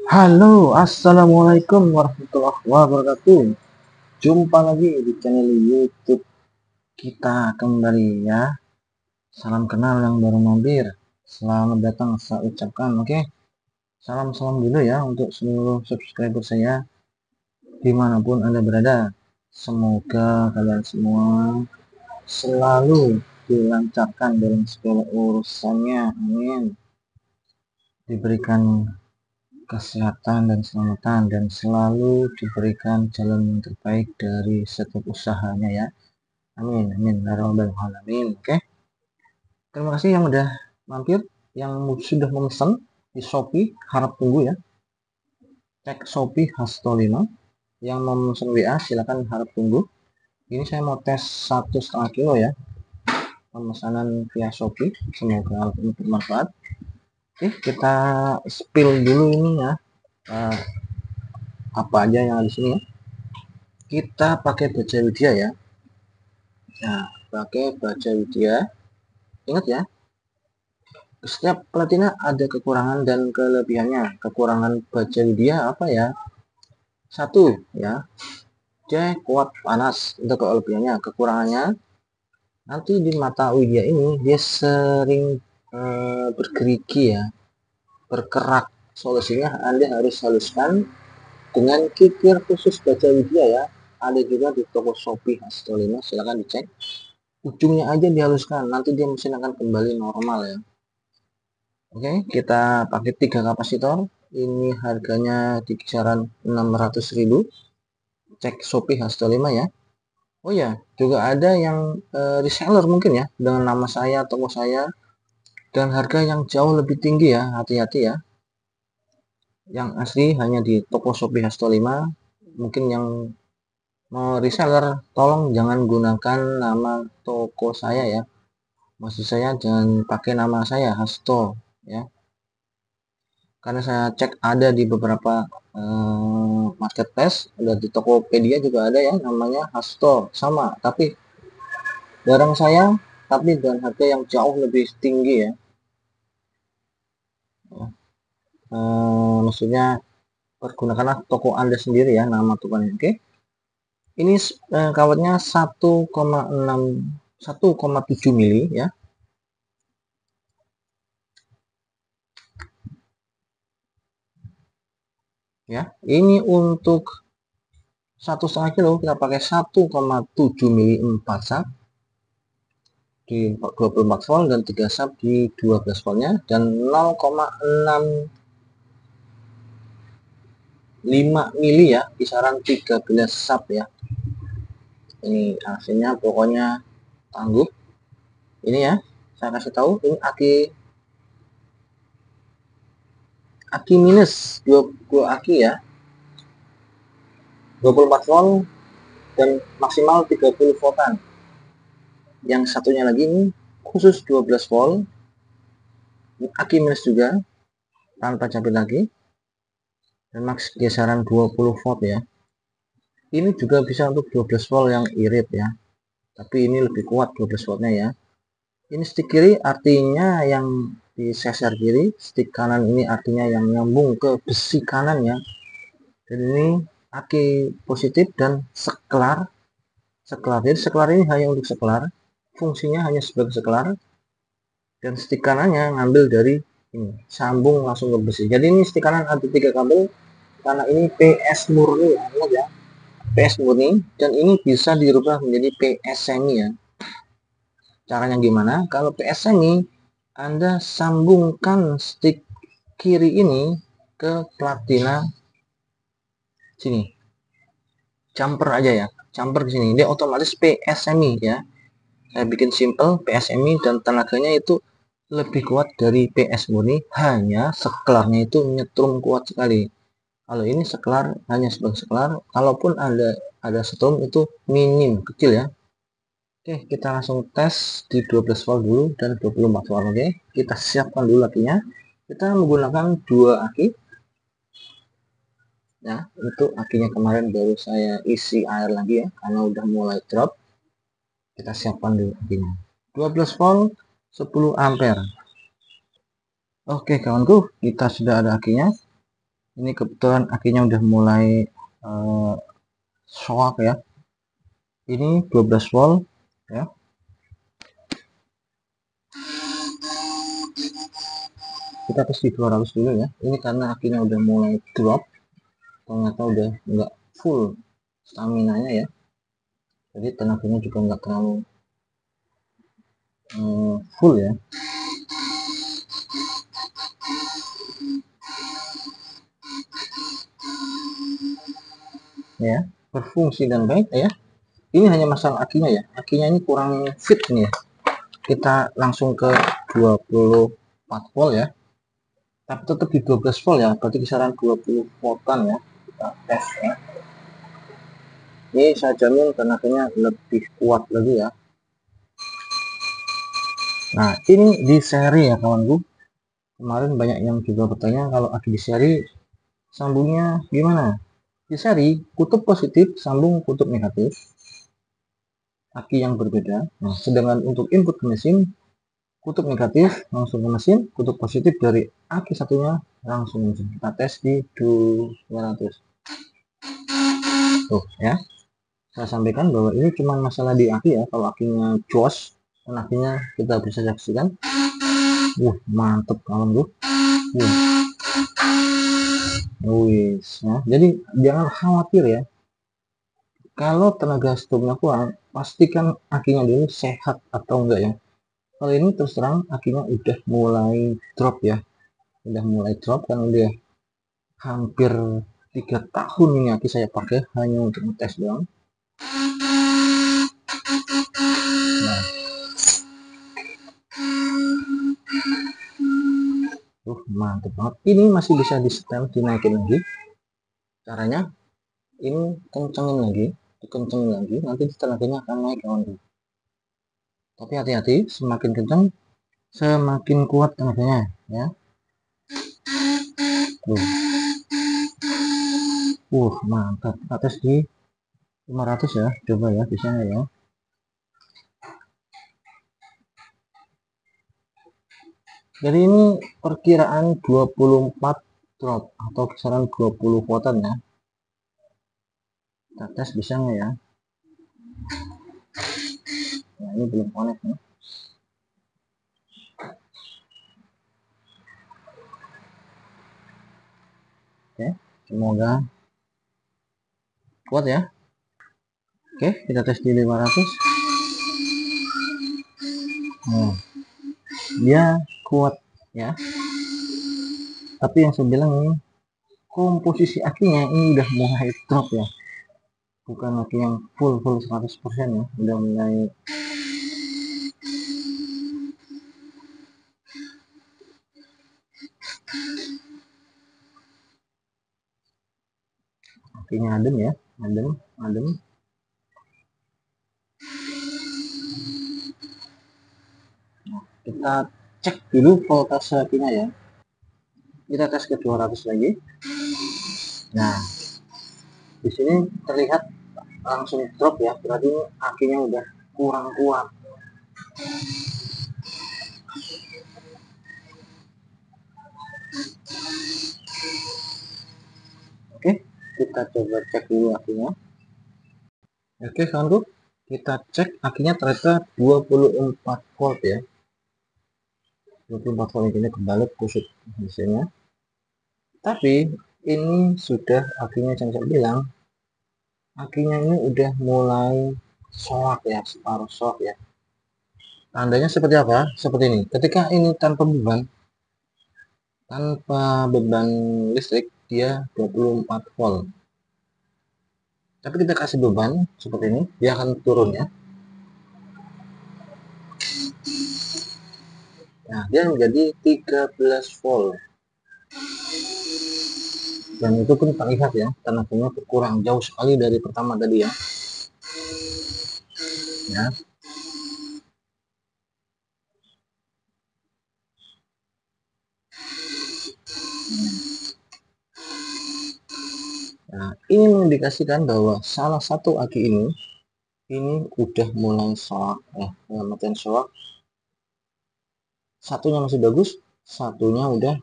Halo, assalamualaikum warahmatullahi wabarakatuh. Jumpa lagi di channel YouTube kita kembali ya. Salam kenal yang baru mampir. Selamat datang saya ucapkan, oke. Salam dulu ya untuk seluruh subscriber saya dimanapun Anda berada. Semoga kalian semua selalu dilancarkan dalam segala urusannya. Amin. Diberikan kesehatan dan keselamatan dan selalu diberikan jalan yang terbaik dari setiap usahanya ya. Amin amin ya rabbal alamin. Oke, terima kasih yang udah mampir, yang sudah memesan di Shopee, harap tunggu ya. Cek Shopee Hasto 5. Yang mau memesan WA silakan, harap tunggu. Ini saya mau tes 1,5 kilo ya, pemesanan via Shopee. Semoga ini bermanfaat. Oke, kita spill dulu ini ya, uh, apa aja yang ada di sini ya. Kita pakai baja widya ya. Nah, pakai baja widya. Ingat ya, setiap platina ada kekurangan dan kelebihannya. Kekurangan baja widya apa ya? Satu ya, dia kuat panas. Untuk kelebihannya. Kekurangannya, nanti di mata widya ini dia sering bergerigi ya, berkerak. Solusinya Anda harus haluskan dengan kikir khusus baja widya ya. Ada juga di toko Shopee Hasto 5, silahkan dicek. Ujungnya aja dihaluskan, nanti dia mesin akan kembali normal ya. Oke, kita pakai 3 kapasitor. Ini harganya di kisaran 600.000. Cek Shopee Hasto 5 ya. Oh ya, juga ada yang reseller mungkin ya, dengan nama saya, toko saya, dan harga yang jauh lebih tinggi ya. Hati-hati ya. Yang asli hanya di toko Shopee Hasto 5. Mungkin yang mau reseller, tolong jangan gunakan nama toko saya ya. Maksud saya jangan pakai nama saya Hasto ya. Karena saya cek ada di beberapa marketplace, ada di Tokopedia juga ada ya, namanya Hasto sama, tapi barang saya tapi dengan harga yang jauh lebih tinggi ya. Maksudnya pergunakanlah toko Anda sendiri ya, nama tokonya. Oke, ini kawatnya 1,7 mili ya. Ya, ini untuk 1,5 kilo kita pakai 1,7 mili 4 sap di 24 volt dan 3 sub di 12 voltnya, dan 0,65 mili ya, kisaran 13 sub ya. Ini hasilnya pokoknya tangguh. Ini ya, saya kasih tahu, ini aki minus 2 aki ya, 24 volt dan maksimal 30 voltan. Yang satunya lagi ini khusus 12 volt, aki minus juga tanpa capit lagi, dan max geseran 20 volt ya. Ini juga bisa untuk 12 volt yang irit ya, tapi ini lebih kuat 12 voltnya ya. Ini stick kiri artinya yang di sesar kiri, stick kanan ini artinya yang nyambung ke besi kanan ya. Dan ini aki positif dan seklar. Jadi seklar ini hanya untuk seklar, fungsinya hanya sebagai seklar, dan stick kanannya ngambil dari ini, sambung langsung ke besi. Jadi ini stick kanan ada 3 kabel, karena ini PS murni ya, PS murni, dan ini bisa dirubah menjadi PS semi ya. Caranya gimana? Kalau PS semi, Anda sambungkan stick kiri ini ke platina sini, jumper aja ya, jumper di sini, dia otomatis PS semi ya. Saya bikin simple PS semi, dan tenaganya itu lebih kuat dari PS murni, hanya seklarnya itu nyetrum kuat sekali. Kalau ini seklar hanya sebagai seklar, kalaupun ada setrum itu minim, kecil ya. Oke, kita langsung tes di 12 volt dulu dan 24 volt. Oke, kita siapkan dulu akinya. Kita menggunakan 2 aki. Ya, itu akinya kemarin baru saya isi air lagi ya, karena udah mulai drop. Kita siapkan dulu akinya. 12 volt 10 ampere. Oke kawanku, kita sudah ada akinya. Ini kebetulan akinya udah mulai shock ya. Ini 12 volt ya. Kita tes di 200 dulu ya. Ini karena akinya udah mulai drop, ternyata udah nggak full stamina nya ya, jadi tenaganya juga nggak terlalu full ya. Ya, berfungsi dan baik ya. Ini hanya masalah akinya ya, akinya ini kurang fit nih ya. Kita langsung ke 24 volt ya, tapi tetap di 12 volt ya, berarti kisaran 20 voltan ya. Kita tes ya. Ini saya jamin tenaganya lebih kuat lagi ya. Nah, ini di seri ya kawanku. Kemarin banyak yang juga bertanya kalau aki di seri sambungnya gimana. Di seri kutub positif sambung kutub negatif, aki yang berbeda. Nah, sedangkan untuk input ke mesin, kutub negatif langsung ke mesin, kutub positif dari aki satunya langsung ke mesin. Kita tes di 200. Tuh ya, saya sampaikan bahwa ini cuma masalah di aki ya. Kalau akinya jos dan akinya kita bisa saksikan, mantep kawan bro. Wis ya. Jadi jangan khawatir ya, kalau tenaga stopnya kurang, pastikan akinya dulu sehat atau enggak ya. Kalau ini terus terang akinya udah mulai drop ya, udah mulai drop kan, udah hampir 3 tahun ini aki saya pakai hanya untuk ngetes doang. Nah, mantep banget. Ini masih bisa di setel, dinaikin lagi. Caranya ini kencengin lagi, dikencengin lagi, nanti tenaganya akan naik kawan. Tapi hati-hati, semakin kencang semakin kuat tenaganya ya. Mantap. Atas di 500 ya, coba ya, bisa ya. Jadi ini perkiraan 24 drop atau kisaran 20 voltan ya. Kita tes bisa nggak ya? Nah, ini belum connect nih. Oke, semoga kuat ya. Oke, kita tes di 500. Nah, dia kuat ya. Tapi yang saya bilang ini komposisi akinya ini udah mulai drop ya. Bukan aki yang full 100% ya, udah mulai akinya adem ya, adem. Kita cek dulu voltase akinya ya. Kita tes ke 200 lagi. Nah, di sini terlihat langsung drop ya, berarti akinya udah kurang kuat. Oke, kita coba cek dulu akinya. Oke kawanku, kita cek akinya ternyata 24 volt ya. 24 volt ini kembali kusut mesinnya. Tapi ini sudah akinya yang saya bilang, akinya ini udah mulai shock ya, separuh shock ya. Tandanya seperti apa? Seperti ini. Ketika ini tanpa beban listrik, dia 24 volt. Tapi kita kasih beban seperti ini, dia akan turun ya. Nah, dia menjadi 13 volt. Dan itu pun terlihat ya, tenaganya berkurang jauh sekali dari pertama tadi ya. Ya. Nah, ini mengindikasikan bahwa salah satu aki ini udah mulai shock ya, matian shock. Satunya masih bagus, satunya udah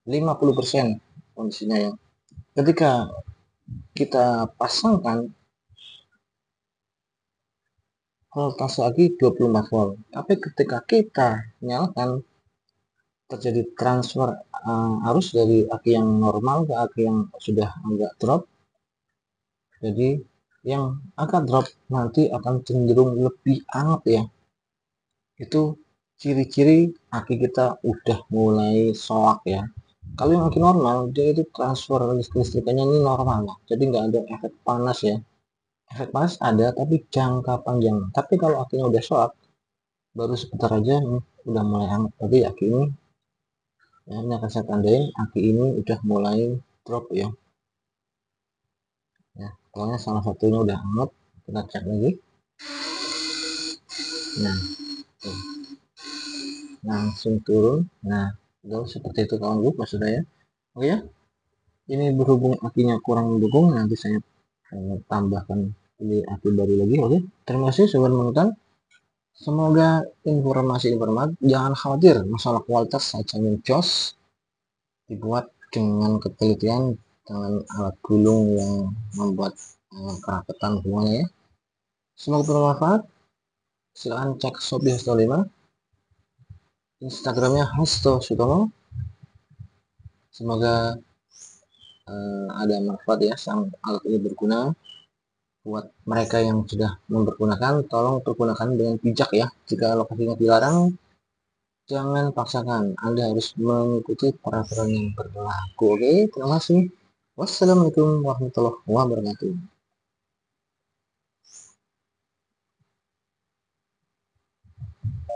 50% kondisinya ya. Ketika kita pasangkan voltase aki 24 volt, tapi ketika kita nyalakan terjadi transfer arus dari aki yang normal ke aki yang sudah agak drop. Jadi yang agak drop nanti akan cenderung lebih hangat ya. Itu ciri-ciri aki kita udah mulai soak ya. Kalau yang aki normal, dia itu transfer listriknya ini normal lah, jadi nggak ada efek panas ya. Efek panas ada tapi jangka panjang. Tapi kalau akinya udah soak, baru sebentar aja udah mulai hangat. Tapi aki ini ya, ini akan saya tandain aki ini udah mulai drop ya. Pokoknya salah satunya udah hangat, kita cek lagi. Nah, tuh, langsung turun. Nah, seperti itu kawan maksud saya. Oke ya, ini berhubung akinya kurang mendukung, nanti saya tambahkan ini aki baru lagi. Oke, terima kasih sobat menonton. Semoga informasi-informasi, jangan khawatir masalah kualitas sajian jos dibuat dengan ketelitian, dengan alat gulung yang membuat kerapetan semuanya ya. Semoga bermanfaat. Silahkan cek Shopee Hasto 5, Instagramnya Hasto Sutomo. Semoga ada manfaat ya, sang alat ini berguna buat mereka yang sudah mempergunakan. Tolong pergunakan dengan bijak ya. Jika lokasinya dilarang, jangan paksakan. Anda harus mengikuti peraturan yang berlaku. Oke, terima kasih. Wassalamualaikum warahmatullahi wabarakatuh.